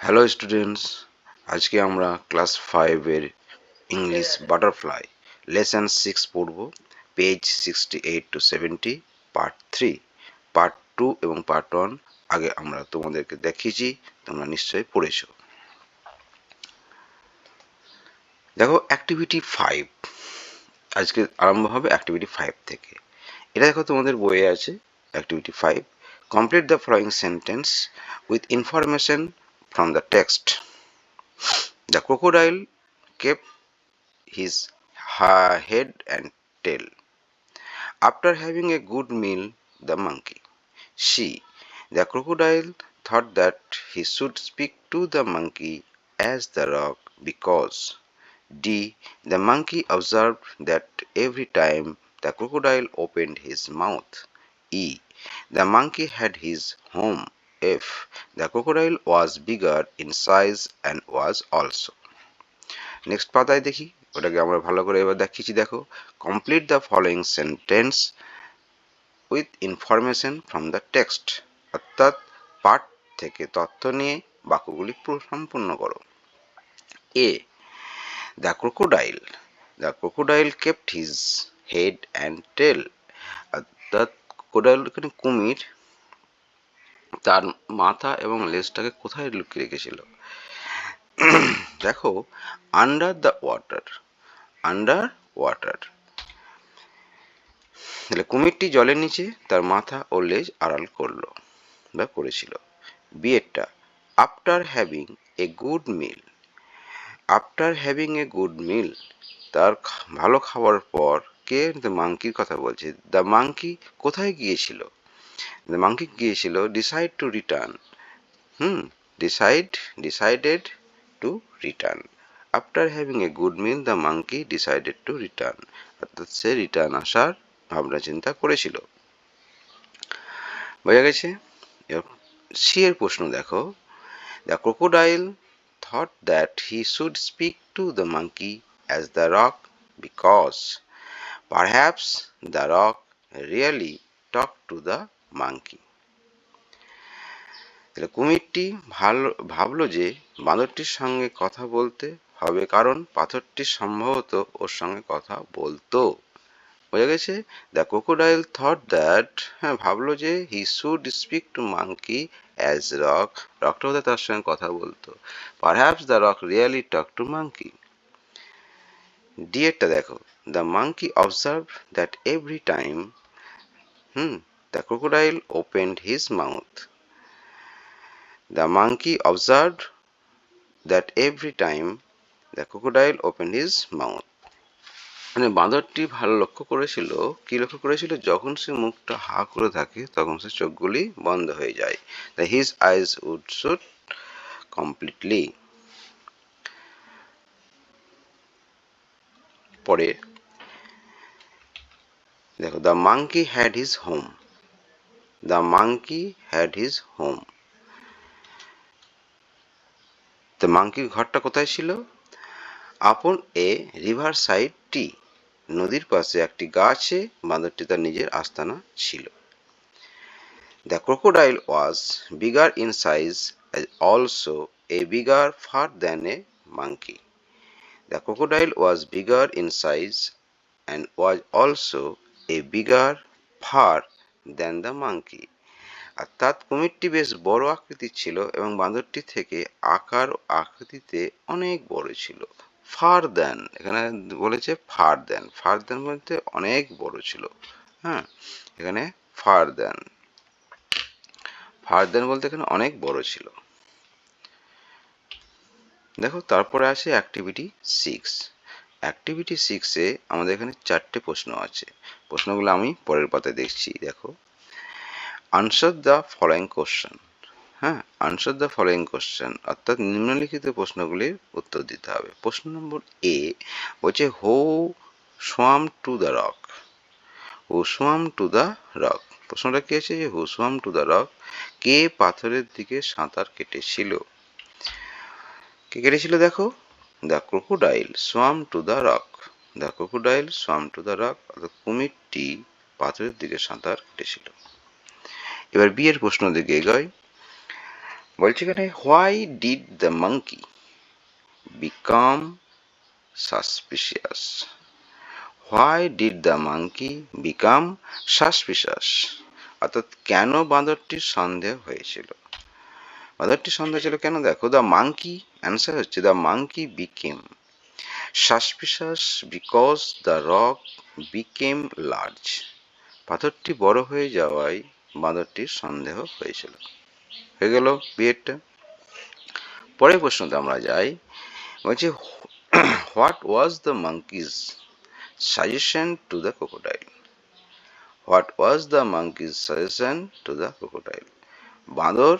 Hello students, আজকে আমরা class 5-এর English butterfly lesson 6 পড়ব। Page 68 to 70, part 3। পার্ট 2 এবং পার্ট 1 আগে আমরা তোমাদেরকে দেখিয়েছি, তোমরা নিশ্চয়ই পড়েছো। দেখো অ্যাক্টিভিটি 5 আজকে আরম্ভ হবে অ্যাক্টিভিটি 5 থেকে। এটা দেখো তোমাদের বইয়ে আছে activity 5। Complete the following sentence with information from the text. The crocodile kept his head and tail. After having a good meal, the monkey. She, the crocodile, thought that he should speak to the monkey as the rock because D. The monkey observed that every time the crocodile opened his mouth. E. The monkey had his home. F. The crocodile was bigger in size and was also. Next পাতায় দেখি, ওটাকে আমরা ভালো করে এবার দেখিয়েছি। দেখো, complete the following sentence with information from the text, অর্থাৎ পাঠ থেকে তথ্য নিয়ে বাক্যগুলি সম্পূর্ণ করো। A, the crocodile kept his head and tail, অর্থাৎ ক্রোকোডাইল এখানে কুমির তার মাথা এবং লেজটাকে কোথায় লুকিয়ে রেখেছিল? দেখো, আন্ডার দ্য ওয়াটার, তাহলে কুমিরটি জলের নিচে তার মাথা ও লেজ আড়াল করলো বা করেছিল। বিয়েরটা, after having a good meal, তার ভালো খাবার পর, কে? মাংকির কথা বলছে। দ্য মাংকি কোথায় গিয়েছিল? দ্য মাংকি গিয়েছিল decided to return. After having a good mill the monkey decided to return, অর্থাৎ সে রিটার্ন আসার ভাবনা চিন্তা করেছিল। বোঝা গেছে? সি এর প্রশ্ন দেখো, the crocodile thought that he should speak to the monkey as the rock because perhaps the rock really talk to the monkey. তাহলে কুমিরটি ভাবলো যে বাঁদরটির সঙ্গে কথা বলতে হবে, কারণ পাথরটি সম্ভবত ওর সঙ্গে কথা বলতো। বোঝা গেছে? দ্য ক্রোকোডাইল থট দ্যাট, হ্যাঁ ভাবলো যে he should speak to monkey as রকটা বোধহয় তার সঙ্গে কথা বলতো। Perhaps the rock really talk to monkey. D এরটা দেখো, the monkey observe that every time the crocodile opened his mouth. The monkey observed that every time the crocodile opened his mouth. মানে বাঁদরটি ভালো লক্ষ্য করেছিল, কি লক্ষ্য করেছিল? যখন সে মুখটা হা করে থাকে তখন সে চোখগুলি বন্ধ হয়ে যায়। His eyes would shut completely. পরে দেখো, the monkey had his home. The monkey had his home. The monkey ঘরটা কোথায় ছিল? আপন এ রিভার সাইড ট্রি, নদীর পাশে একটি গাছে বাঁদরটি তার নিজের আস্তানা ছিল। The crocodile was bigger in size as also a bigger far than a monkey. The crocodile was bigger in size and was also a bigger far than the monkey. অর্থাৎ কুমিরটি বেশ বড় আকৃতির ছিল এবং বাঁদরটি থেকে আকার ও আকৃতিতে অনেক বড় ছিল। ফার দেন, এখানে বলেছে ফার দেন বলতে অনেক বড় ছিল। হ্যাঁ, এখানে ফার দেন বলতে এখানে অনেক বড় ছিল। দেখো, তারপরে আসে অ্যাক্টিভিটি 6। অ্যাক্টিভিটি 6-এ আমাদের এখানে 4টে প্রশ্ন আছে। প্রশ্নগুলো আমি পরের পাতায় দেখছি। দেখো, আনসার দ্য ফলোয়িং কোশ্চেন। হ্যাঁ, আনসার দ্য ফলোয়িং কোশ্চেন অর্থাৎ নিম্নলিখিত প্রশ্নগুলির উত্তর দিতে হবে। প্রশ্ন নম্বর এ বলছে হু সোয়াম টু দ্য রক। প্রশ্নটা কি আছে? যে হু সোয়াম টু দ্য রক, কে পাথরের দিকে সাঁতার কেটেছিল? কে কেটেছিল? দেখো, the crocodile swamp to the rock. অর্থাৎ কুমিরটি পাথরের দিকে সাঁতার কেটেছিল। এবার বি এর প্রশ্ন দিকে এগোয়। বলছে এখানে why did the monkey become suspicious. Why did the monkey become suspicious, অর্থাৎ কেন বাঁদরটির সন্দেহ হয়েছিল। বাঁদরটির সন্দেহ ছিল কেন, দেখো দ্য মাঙ্কি, অ্যান্সার হচ্ছে the monkey became suspicious because the rock became large. পাথরটি বড় হয়ে যাওয়ায় বাঁদরটির সন্দেহ হয়েছিল। হয়ে গেল বিয়েরটা। পরের প্রশ্নতে আমরা যাই, বলছি what was the monkeys suggestion to the crocodile. What was the monkeys suggestion to the crocodile, বাঁদর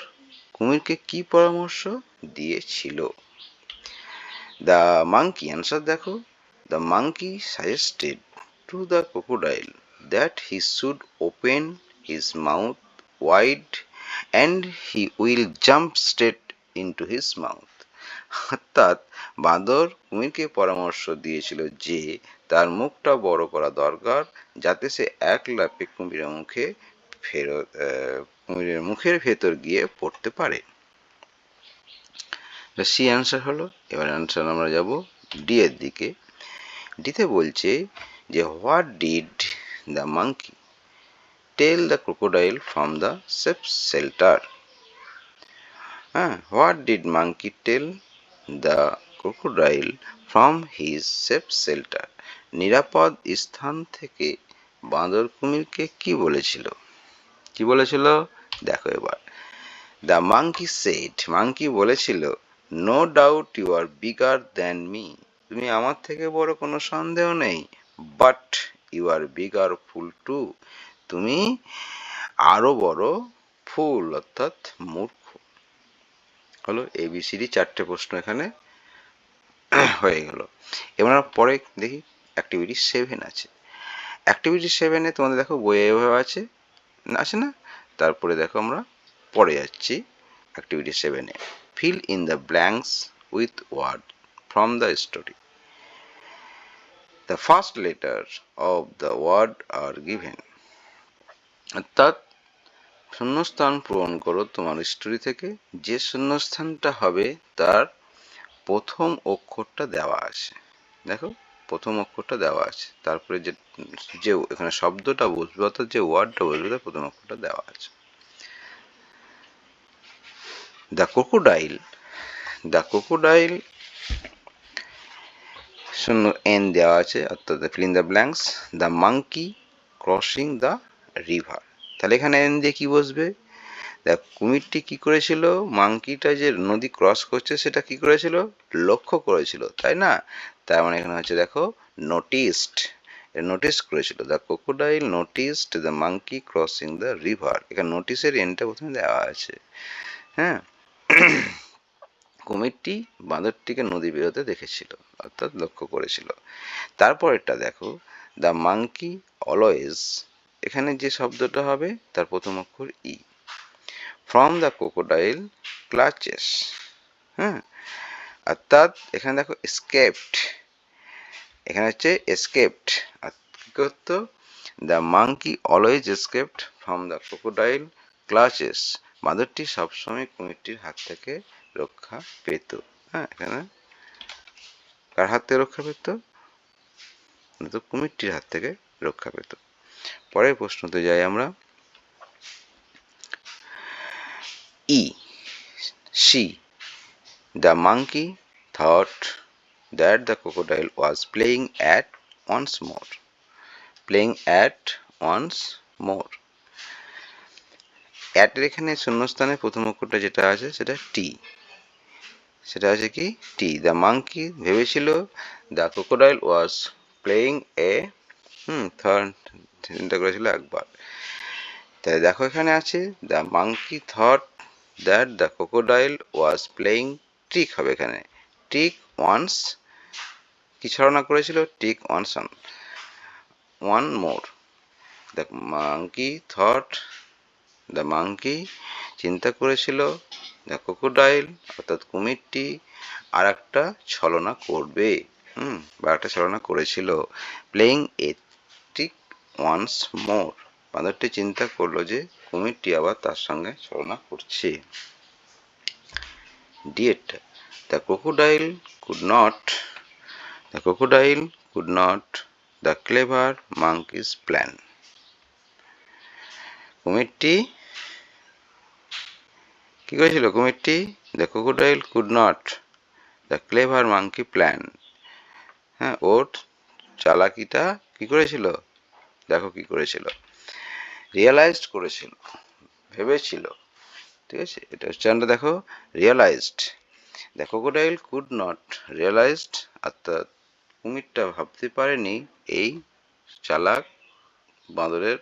কুমিরকে কি পরামর্শ দিয়েছিল। দ্য মাঙ্কি, অ্যান্সার দেখো, the monkey suggested to the crocodile that he should open his mouth wide and he will jump straight into his mouth. অর্থাৎ বাঁদর কুমিরকে পরামর্শ দিয়েছিল যে তার মুখটা বড় করা দরকার, যাতে সে এক লাফে কুমিরের মুখের ভেতর গিয়ে পড়তে পারে। সি অ্যান্সার হলো। এবার অ্যান্সার আমরা যাব ডি এর দিকে। ডিতে বলছে যে what did the monkey tell the crocodile from the safe shelter. হ্যাঁ, what did monkey tell the crocodile from his safe shelter, নিরাপদ স্থান থেকে বাঁদর কুমিরকে কি বলেছিল। কি বলেছিল দেখো এবার। দ্য মাঙ্কি সেড, মাঙ্কি বলেছিল, no doubt you are bigger than me, তুমি আমার থেকে বড়, কোনো সন্দেহ নেই, but you are bigger fool too, তুমি আরো বড় ফুল, অর্থাৎ মূর্খ। হলো এবিসিডি চারটে প্রশ্ন এখানে হয়ে গেল। এবার পরে দেখি অ্যাক্টিভিটি 7 আছে। অ্যাক্টিভিটি 7-এ তোমাদের দেখো বইয়ে এভাবে আছে না। তারপরে দেখো আমরা পরে যাচ্ছি অ্যাক্টিভিটি 7-এ। Fill in the blanks with word from the story. The first letter of the word are given. অর্থাৎ শূন্যস্থান পূরণ করো তোমার স্টোরি থেকে, যে শূন্যস্থানটা হবে তার প্রথম অক্ষরটা দেওয়া আছে। দেখো প্রথম অক্ষরটা দেওয়া আছে, তারপরে যে এখানে শব্দটা বসবে, অর্থাৎ যে ওয়ার্ডটা বসবে তার প্রথম অক্ষরটা দেওয়া আছে। দ্য ক্রোকোডাইল, দ্য ক্রোকোডাইল শূন্য এন দেওয়া আছে, অর্থাৎ feel in the blanks. The monkey crossing the river, তাহলে এখানে এন দিয়ে কি বসবে, দেখ কুমিরটি কি করেছিল, মাঙ্কিটা যে নদী ক্রস করছে সেটা কি করেছিল, লক্ষ্য করেছিল, তাই না। তার মানে এখানে হচ্ছে দেখো নোটিসড, নোটিস করেছিল। The crocodile noticed the monkey crossing the river, এখানে নোটিসের এনটা প্রথমে দেওয়া আছে। হ্যাঁ, কুমিরটি বাঁদরটিকে নদী বেরোতে দেখেছিল, অর্থাৎ লক্ষ্য করেছিল। তারপরেরটা দেখো, দ্য মাঙ্কি অলওয়েজ, এখানে যে শব্দটা হবে তার প্রথম অক্ষর ই। ফ্রম দ্য ক্রোকোডাইল ক্লাচেস, হ্যাঁ, অর্থাৎ এখানে দেখো এসকেপড, এখানে হচ্ছে এসকেপড, কি করতো, the monkey always escaped from the crocodile clutches, বাঁদরটি সবসময় কুমিরটির হাত থেকে রক্ষা পেত। হ্যাঁ, এখানে কার হাত থেকে রক্ষা পেত, তো কুমিরটির হাত থেকে রক্ষা পেত। পরের প্রশ্নতে যাই আমরা। E, C, the monkey thought that the crocodile was playing at once more. Playing at once more. at এর এখানে শূন্যস্থানে প্রথম অক্ষরটা যেটা আছে সেটা টি, সেটা আছে কি টি। দ্য মাঙ্কি ভেবেছিল, the crocodile was playing a, থার্ড চিন্তা করেছিল একবার। তাই দেখো এখানে আছে the monkey thought that the crocodile was playing, trick হবে এখানে, ট্রিক ওয়ান্স, কি ছলনা করেছিল, trick once one more. The monkey thought, the monkey চিন্তা করেছিল, দ্য ক্রোকোডাইল অর্থাৎ কুমিরটি আর একটা ছলনা করবে, বা একটা ছলনা করেছিল। Playing a trick once more, বাঁদরটি চিন্তা করলো যে কুমিরটি আবার তার সঙ্গে ছলনা করছে। ডি এরটা, the crocodile could not, the crocodile could not the clever monkey's plan. কুমিরটি কি করেছিল? কুমিরটি the crocodile could not the clever monkey plan, হ্যাঁ, ওর চালাকিটা কি করেছিল? দেখো কি করেছিল, রিয়েলাইজড করেছিল, ভেবেছিল। ঠিক আছে, এটা হচ্ছে আমরা দেখো realised, the crocodile could not realised, অর্থাৎ কুমিরটা ভাবতে পারেনি এই চালাক বাঁদরের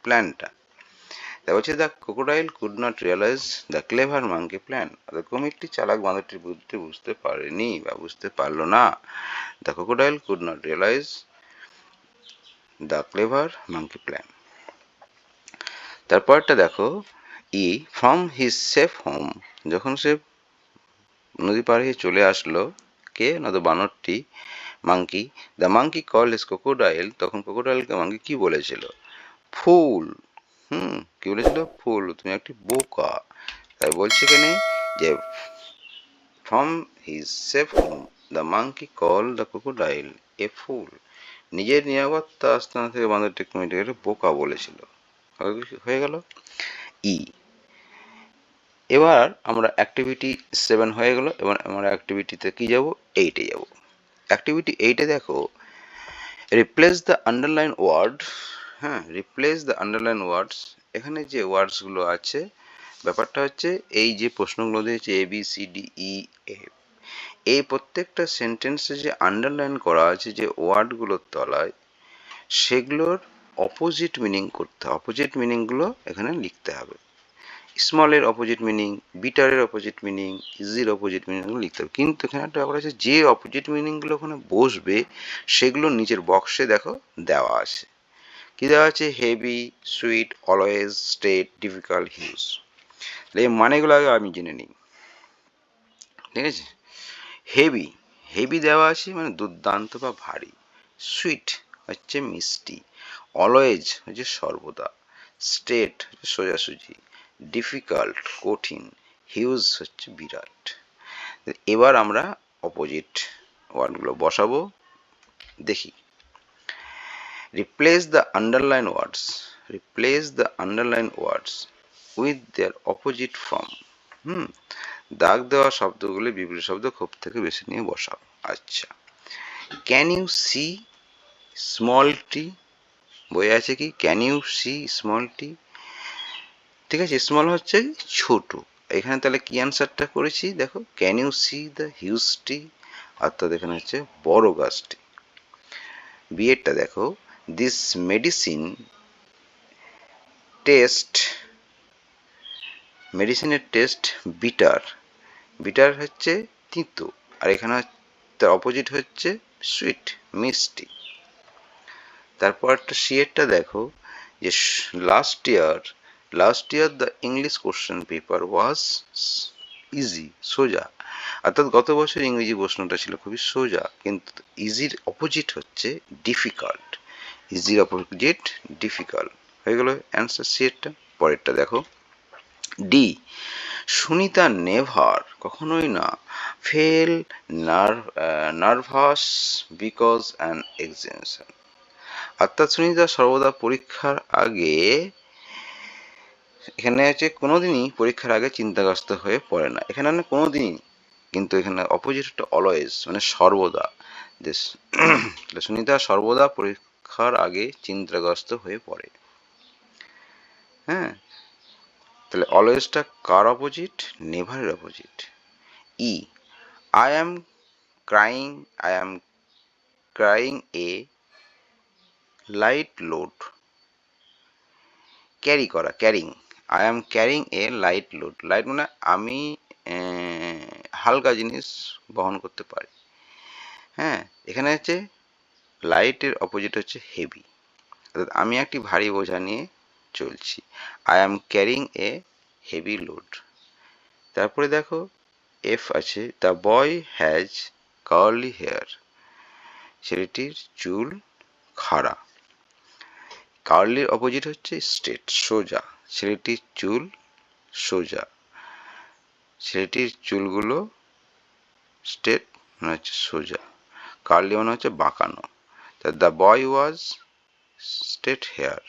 প্ল্যানটা। তা বলছে the crocodile could not realise the clever monkey plan, অর্থাৎ কুমিরটি চালাক বাঁদরটির বুদ্ধি বুঝতে পারেনি বা বুঝতে পারলো না। The crocodile could not realise the clever monkey plan. তারপরটা দেখো, E from his safe home, যখন সে নদী পার হয়ে চলে আসলো, কে না তো বানরটি, monkey, the monkey call his crocodile, তখন ক্রোকোডাইলকে মাঙ্কি কি বলেছিল? ফুল। কি বলেছিল? ফুল, তুমি একটি বোকা। তাই বলছে এখানে যে from his safe home the monkey call the crocodile a fool, নিজের নিরাপত্তা স্থান থেকে বাঁদরটি কুমিরটিকে বোকা বলেছিল। হয়ে গেল ই। এবার আমরা অ্যাক্টিভিটি 7 হয়ে গেল, এবার আমরা অ্যাক্টিভিটিতে কি যাব? 8-এ যাব। অ্যাক্টিভিটি 8-এ দেখো, রিপ্লেস দ্য আন্ডারলাইন ওয়ার্ড, হ্যাঁ, রিপ্লেস দ্য আন্ডারলাইন ওয়ার্ডস। এখানে যে ওয়ার্ডসগুলো আছে, ব্যাপারটা হচ্ছে এই যে প্রশ্নগুলো দিয়েছে A B C D E F, এই প্রত্যেকটা সেন্টেন্সে যে আন্ডারলাইন করা আছে যে ওয়ার্ডগুলোর তলায়, সেগুলোর অপোজিট মিনিং করতে, অপোজিট মিনিংগুলো এখানে লিখতে হবে। স্মলের অপোজিট মিনিং, বিটারের অপোজিট মিনিং, ইজির অপোজিট মিনিংগুলো লিখতে হবে। কিন্তু এখানে একটা ব্যাপার আছে, যে অপোজিট মিনিংগুলো ওখানে বসবে সেগুলো নিচের বক্সে দেখো দেওয়া আছে। কি দেওয়া আছে? Heavy, sweet, always, straight, difficult, huge. এই মানেগুলো আগে আমি জেনে নিই। ঠিক আছে, হেভি, হেভি দেওয়া আছে মানে দুর্দান্ত বা ভারী। সুইট হচ্ছে মিষ্টি, অলওয়েজ হচ্ছে সর্বদা, স্ট্রেট হচ্ছে সোজাসুজি, ডিফিকাল্ট কঠিন, হিউজ হচ্ছে বিরাট। এবার আমরা অপোজিট ওয়ার্ডগুলো বসাবো, দেখি। Replace the underline words, replace the underline words with their opposite form. দাগ দেওয়া শব্দগুলি বিপরীত শব্দ খুব থেকে বেশি নিয়ে বসাও। আচ্ছা, can you C small tea, বই আছে কি? Can you C small tea, ঠিক আছে, স্মল হচ্ছে ছোট। এখানে তাহলে কি অ্যান্সারটা করেছি দেখো, can you see the huge tree, অর্থাৎ এখানে হচ্ছে বড় গাছটি। বিয়েরটা দেখো, দিস মেডিসিন টেস্ট, মেডিসিনের টেস্ট বিটার, বিটার হচ্ছে তিতো, আর এখানে তার অপোজিট হচ্ছে সুইট, মিষ্টি। তারপর একটা সিয়েরটা দেখো, যে last year the English question paper was easy, সোজা, অর্থাৎ গত বছর ইংরেজি প্রশ্নটা ছিল খুবই সোজা, কিন্তু ইজির অপোজিট হচ্ছে ডিফিকাল্ট, ইজির অপোজিট ডিফিকাল্ট। হয়ে গেল অ্যান্সার সিয়েরটা। পরেরটা দেখো, ডি, সুনিতা নেভার, কখনোই না, fail nervous because an examination, অর্থাৎ সুনিতা সর্বদা পরীক্ষার আগে, এখানে হচ্ছে কোনোদিনই পরীক্ষার আগে চিন্তাগ্রস্ত হয়ে পড়ে না, এখানে মানে কোনোদিনই, কিন্তু এখানে অপোজিট একটা অলওয়েজ মানে সর্বদা, সুনিতা সর্বদা পরীক্ষার আগে চিন্তাগ্রস্ত হয়ে পড়ে। হ্যাঁ, তাহলে অলওয়েজটা কার অপোজিট? নেভারের অপোজিট। ই, I am crying, I am crying a light load, carry করা, carrying, I am carrying a light load, light মানে আমি হালকা জিনিস বহন করতে পারি। হ্যাঁ, এখানে হচ্ছে লাইটের অপোজিট হচ্ছে হেভি, অর্থাৎ আমি একটি ভারী বোঝা নিয়ে চলছি, I am carrying a heavy load. তারপরে দেখো এফ আছে, the boy has curly hair, ছেলেটির চুল খাড়া, কার্লির অপোজিট হচ্ছে স্ট্রেট, সোজা, ছেলেটির চুল সোজা, ছেলেটির চুলগুলো স্ট্রেট মানে হচ্ছে সোজা, কার্লি মানে হচ্ছে বাঁকানো। The boy was straight hair,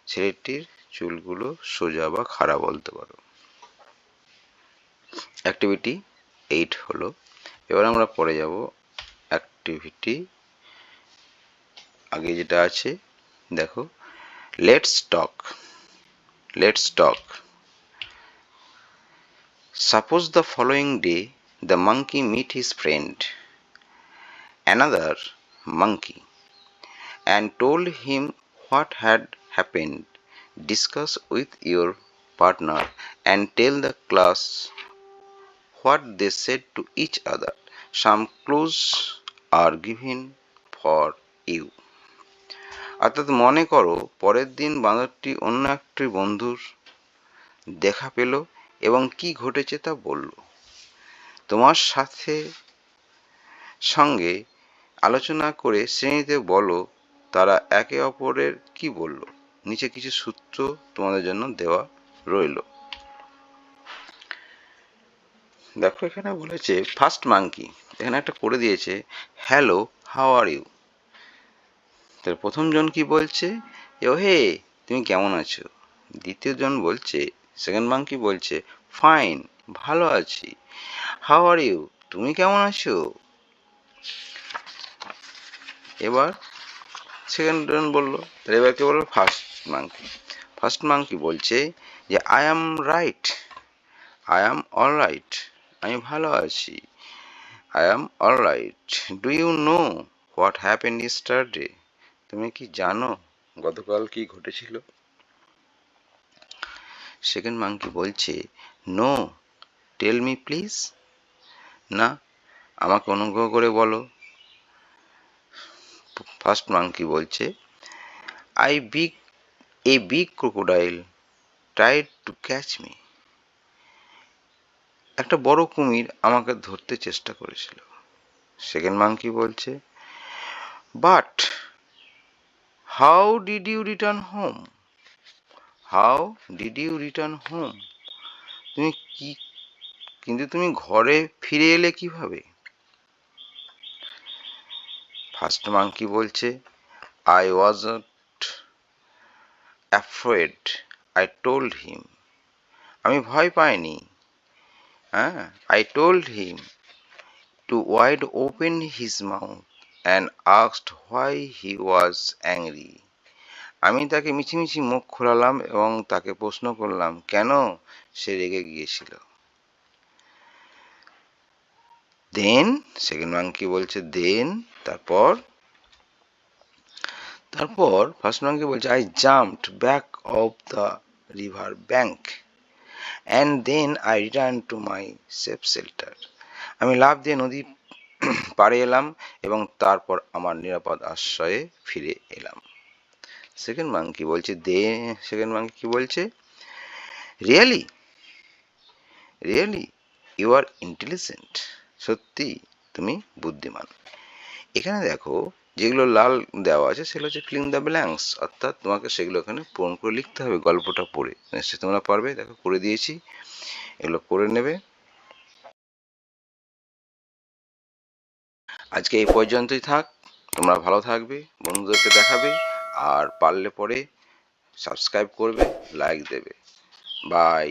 ছেলেটির চুলগুলো সোজা বা খাড়া বলতে পারো। অ্যাক্টিভিটি 8 হলো। এবার আমরা পড়ে যাব অ্যাক্টিভিটি আগে যেটা আছে দেখো, let's talk. Let's talk. Suppose the following day the monkey meet his friend, another monkey, and told him what had happened. Discuss with your partner and tell the class what they said to each other. Some clues are given for you. অর্থাৎ মনে করো পরের দিন বাঁদরটি অন্য একটি বন্ধুর দেখা পেল এবং কি ঘটেছে তা বলল। তোমার সঙ্গে আলোচনা করে শ্রেণীতে বলো তারা একে অপরের কি বলল। নিচে কিছু সূত্র তোমাদের জন্য দেওয়া রইল। দেখো এখানে বলেছে ফার্স্ট মাঙ্কি, এখানে একটা করে দিয়েছে হ্যালো হাউ আর ইউ। তার প্রথম জন কি বলছে, ও হে তুমি কেমন আছো। দ্বিতীয় জন বলছে, সেকেন্ড মাঙ্কি বলছে ফাইন ভালো আছি। হাউ আর ইউ তুমি কেমন আছো। এবার সেকেন্ড জন বললো, এবার কে বললো ফার্স্ট মাঙ্কি। ফার্স্ট মাঙ্কি বলছে যে I am right, I am all right আমি ভালো আছি। I am all right. Do you know what happened yesterday তুমি কি জানো গতকাল কি ঘটেছিল। সেকেন্ড মাঙ্কি বলছে নো টেল মি প্লিজ না আমাকে অনুগ্রহ করে বলো। ফার্স্ট মাঙ্কি বলছে a big crocodile tried to catch me, একটা বড় কুমির আমাকে ধরতে চেষ্টা করেছিল। সেকেন্ড মাঙ্কি বলছে but how did you return home, how did you return home কিন্তু তুমি ঘরে ফিরে এলে কিভাবে। ফার্স্ট মাঙ্কি বলছে I wasn't afraid, I told him, আমি ভয় পাইনি, I told him to wide open his mouth and asked why he was angry. আমি তাকে মিছিমিছি মুখ খোলালাম এবং তাকে প্রশ্ন করলাম কেন সে রেগে গিয়েছিল। দেন সেকেন্ড মাঙ্কি বলছে দেন তারপর ফার্স্ট মাঙ্কি বলছে I jumped back off the river bank and then I returned to my safe shelter. আমি লাফ দিয়ে নদী পাড়ে এলাম এবং তারপর আমার নিরাপদ আশ্রয়ে ফিরে এলাম। সেকেন্ড মাঙ্কি কি বলছে রিয়েলি ইউ আর ইন্টেলিজেন্ট, সত্যি তুমি বুদ্ধিমান। এখানে দেখো যেগুলো লাল দেওয়া আছে সেগুলো হচ্ছে ফিলিং দ্য ব্ল্যাঙ্কস, অর্থাৎ তোমাকে সেগুলো এখানে পূরণ করে লিখতে হবে গল্পটা পড়ে। নিশ্চয়ই তোমরা পারবে, দেখো করে দিয়েছি, এগুলো করে নেবে। আজকে এই পর্যন্তই থাক, তোমরা ভালো থাকবে, বন্ধুদেরকে দেখাবে, আর পারলে পরে সাবস্ক্রাইব করবে, লাইক দেবে। বাই।